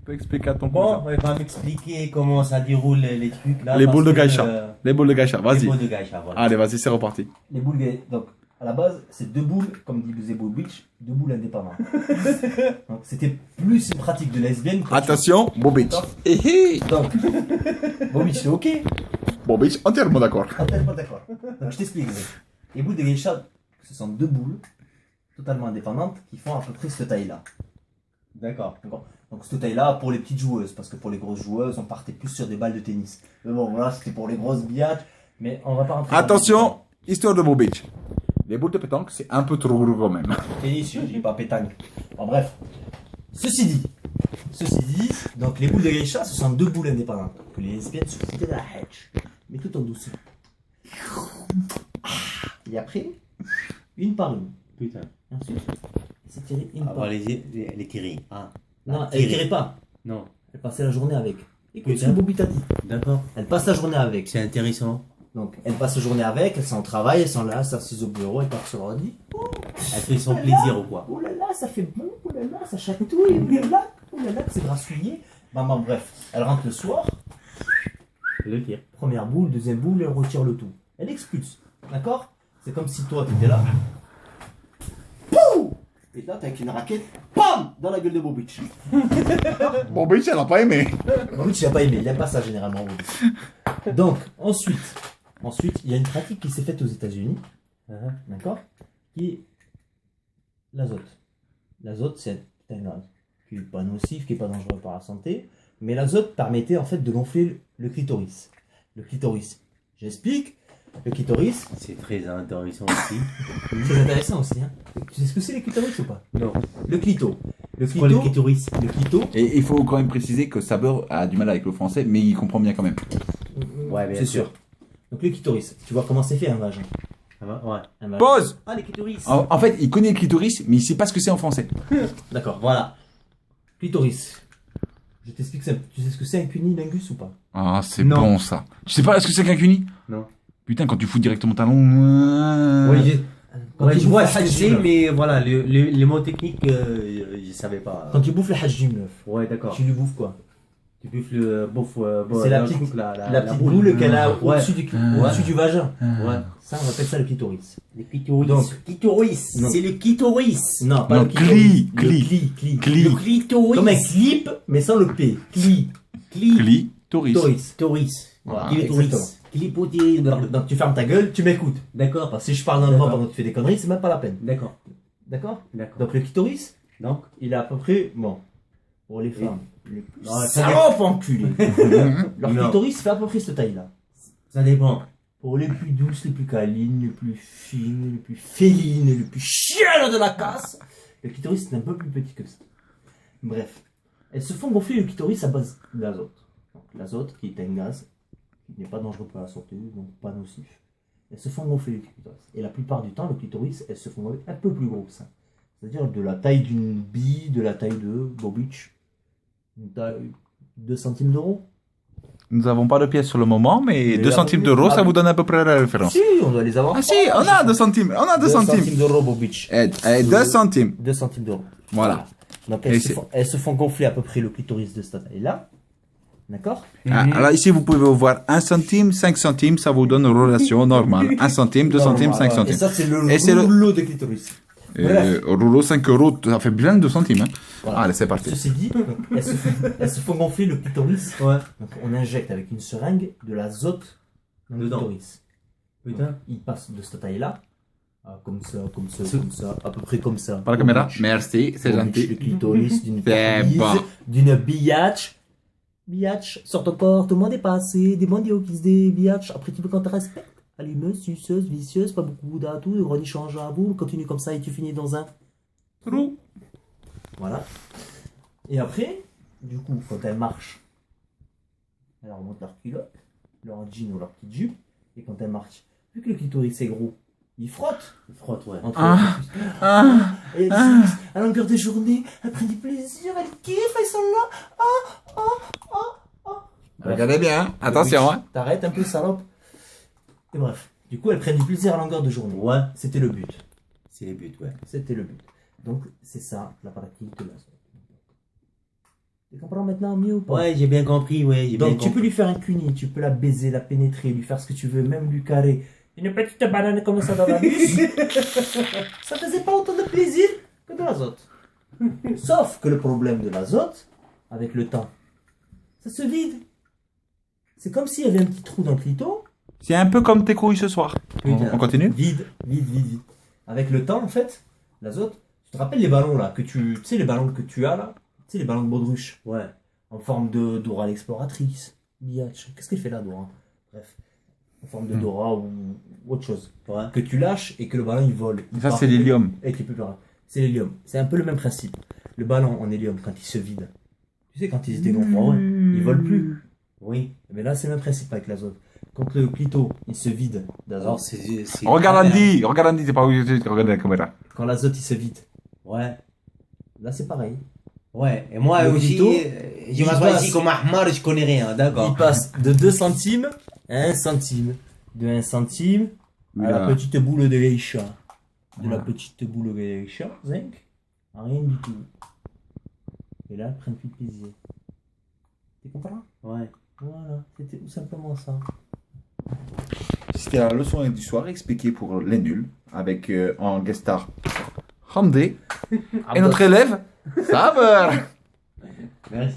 Tu peux expliquer à ton Bon, cousin. il va m'expliquer comment ça déroule les trucs là. Les parce boules de que, gaïcha. Les boules de gaïcha, Les vas-y. boules de gaïcha, voilà. Allez, vas-y, c'est reparti. Les boules gays. Donc, à la base, c'est deux boules, comme dit Zebo Beach, deux boules indépendantes. Donc, c'était plus une pratique de lesbienne. que- Attention, Bobic. Hé hé. Donc, Beach, c'est ok. Bobic, entièrement d'accord. Ah, t'es pas d'accord. Donc, je t'explique. Les boules de geisha, ce sont deux boules totalement indépendantes qui font à peu près cette taille-là. D'accord. D'accord. Donc, cette taille-là pour les petites joueuses, parce que pour les grosses joueuses, on partait plus sur des balles de tennis. Mais bon, voilà, c'était pour les grosses biatches. Mais on va pas rentrer. Attention, histoire de Bobic. Les boules de pétanque, c'est un peu trop gros quand même. Tennis, je dis pas pétanque. En bref. Ceci dit, donc les boules de geisha, ce sont deux boules indépendantes que les lesbiennes se foutaient de la hedge, mais tout en douceur. Et après, une par une. Putain. Et ensuite, c'est tiré une On par va une. les tirer. Ah. Non, elle tirer. tirait pas. Non. Elle passait la journée avec. Écoute ce Putain. que Bobby t'a dit. D'accord. Elle passe la journée avec. C'est intéressant. Donc, elle passe la journée avec, elle s'en travaille, elle s'en là, s'assise au bureau, elle part sur l'ordi. Elle fait son plaisir ou quoi? Oh là là, ça fait bon, oh là là, ça chatouille, oh là là, c'est grassouillé. Maman, bref, elle rentre le soir, Le tir. première boule, deuxième boule, elle retire le tout. Elle expulse, d'accord? C'est comme si toi, t'étais là. Pouh! Et là, t'as avec une raquette, PAM! Dans la gueule de Bobich. Bobic, elle a pas aimé. Bobich, il a pas aimé, il aime pas ça généralement, Bobich. Donc, ensuite, il y a une pratique qui s'est faite aux États-Unis, d'accord? Qui est l'azote. L'azote, c'est un gaz qui n'est pas nocif, qui n'est pas dangereux pour la santé, mais l'azote permettait en fait de gonfler le clitoris. Le clitoris, j'explique, le clitoris, C'est très intéressant aussi. c'est intéressant aussi. Hein. Tu sais ce que c'est les clitoris ou pas? Non. Le clito. Le C'est quoi le clito, clitoris? le clito, Et il faut quand même préciser que Saber a du mal avec le français, mais il comprend bien quand même. Ouais, bien c'est sûr. sûr. Donc le clitoris, tu vois comment c'est fait un vagin. Ça va? Ouais. Un vagin. Pause. Ah, les clitoris. En fait, il connaît le clitoris, mais il sait pas ce que c'est en français. D'accord, voilà. Clitoris. Je t'explique ça. Tu sais ce que c'est un cunilingus ou pas? Ah, c'est Non. bon ça. Tu sais pas ce que c'est qu'un cuni? Non. Putain, quand tu fous directement ta langue. Quand Ouais, tu je vois, bouffes le je sais, hajjim, mais voilà, les mots techniques, je savais pas. quand tu bouffes le hajjim, Ouais, d'accord. tu lui bouffes quoi? Tu bouffes le bouffe. C'est la le petite- truc, La petite boule qu'elle a Ouais. au-dessus du vagin. Ouais. Ça, on appelle ça le clitoris. Les clitoris. Donc- clitoris. Non. C'est le clitoris. Non, pas Non, le clitoris. cli, Le cli. cli. Le clitoris. Comme un clip, mais sans le P. Cli. Clitoris. Clitoris. Clitoris. Voilà, Clitoris. exactement. Clitoris. Donc tu fermes ta gueule, tu m'écoutes. D'accord. Parce que si je parle dans le vent D'accord. pendant que tu fais des conneries, c'est même pas la peine. D'accord. D'accord? D'accord. Donc le clitoris, Donc, il est à peu près, bon, pour les femmes, les plus Non, ça salopes enculées. Leur Non. clitoris fait à peu près cette taille-là. ça dépend. Pour les plus douces, les plus câlines, les plus fines, les plus félines, les plus chiennes de la casse, le clitoris c'est un peu plus petit que ça. Bref, elles se font gonfler le clitoris à base d'azote. Donc l'azote qui est un gaz qui n'est pas dangereux pour la santé, donc pas nocif. Elles se font gonfler le clitoris. Et la plupart du temps, le clitoris, elles se font gonfler un peu plus gros que ça. C'est-à-dire de la taille d'une bille, de la taille de Bobich, une taille 2 centimes d'euros. Nous avons pas de pièces sur le moment, mais Mais 2 là, centimes oui. d'euros, Ah, ça oui. vous donne à peu près la référence. Si, on doit les avoir. Ah si, on a 2 centimes. On a 2 2 centimes. centimes d'euros, Bobich. 2 centimes. 2 centimes d'euros. Voilà. Donc Et elles se font gonfler à peu près le clitoris de cette taille-là. D'accord? Ah, alors ici, vous pouvez voir 1 centime, 5 centimes, ça vous donne une relation normale. 1 centime, 2 centimes, 5 Et centimes. ça, c'est le Et c'est le- rouleau de clitoris. Bref. Rouleau 5 euros, ça fait bien 2 centimes. Hein. Voilà. Allez, c'est parti. Ceci dit, elles se font gonfler le clitoris. Ouais. Donc on injecte avec une seringue de l'azote dans le Dedans. clitoris. Putain. Donc, il passe de cette taille-là, comme ça, comme ça, à peu près comme ça. Par la caméra. Bobich. Merci, c'est Bobich, le gentil. clitoris d'une C'est bise, bon. d'une biatch. Biatch, sort ton corps, tout le monde est passé, des mondiaux qui se dé biatch. Après, tu veux quand tu respectes. Allumeuse, suceuse, vicieuse, pas beaucoup d'atouts, Ronnie change à boule, continue comme ça et tu finis dans un Trou. Voilà. Et après, du coup, quand elles marchent, elles remontent leur culotte, leur jean ou leur petite jupe, et quand elles marchent, vu que le clitoris est gros, ils frottent. Il frotte, ouais. Entre Ah. et elles disent, à longueur de journée, elles prennent du plaisir, elles kiffent, elles sont là. Regardez bien, hein. Attention. Hein. T'arrêtes un peu, salope. Et bref, du coup, elles prennent du plaisir à longueur de journée. Ouais. C'était le but. C'est les buts, ouais. C'était le but. Donc, c'est ça, la pratique de la zone. Tu comprends maintenant mieux ou pas? Ouais, j'ai bien compris, ouais. J'ai bien Donc tu peux compris. lui faire un cuni, tu peux la baiser, la pénétrer, lui faire ce que tu veux, même lui carrer une petite banane comme ça dans la nuque. Ça faisait pas autant de plaisir que de l'azote. Sauf que le problème de l'azote, avec le temps, ça se vide. C'est comme s'il y avait un petit trou dans le clito. C'est un peu comme tes couilles ce soir. On continue? Vide. Avec le temps, en fait, l'azote, tu te rappelles les ballons là, tu sais les ballons que tu as là? Tu sais les ballons de baudruche? Ouais. En forme de Dora l'exploratrice. Biatch. Qu'est-ce qu'elle fait là, Dora? Bref. En forme de Dora ou autre chose. Ouais. Que tu lâches et que le ballon il vole. Il Ça, part. c'est l'hélium. Et qu'il peut plus rien. C'est l'hélium. C'est un peu le même principe. Le ballon en hélium, quand il se vide, tu sais, quand il se dégonfle, ouais, il vole plus. Oui. Mais là, c'est le même principe avec l'azote. Quand le clito il se vide Alors, d'azote, c'est. Regarde Andy, t'es pas obligé de regarder la caméra. quand l'azote il se vide, Ouais. là c'est pareil. Ouais. Et moi Le aussi, clito, je il m'assois passe- ici comme Ahmar, je connais rien, Il d'accord. passe de 2 centimes à 1 centime. De 1 centime à la Oula. petite boule de geisha. De la Ouais. petite boule de geisha, zinc, à rien du tout. Et là, prennent plus de plaisir. Tu comprends? Ouais. Voilà, c'était tout simplement ça. C'était la leçon du soir expliquée pour les nuls avec en guest star Hamdé et notre élève Saber. Merci.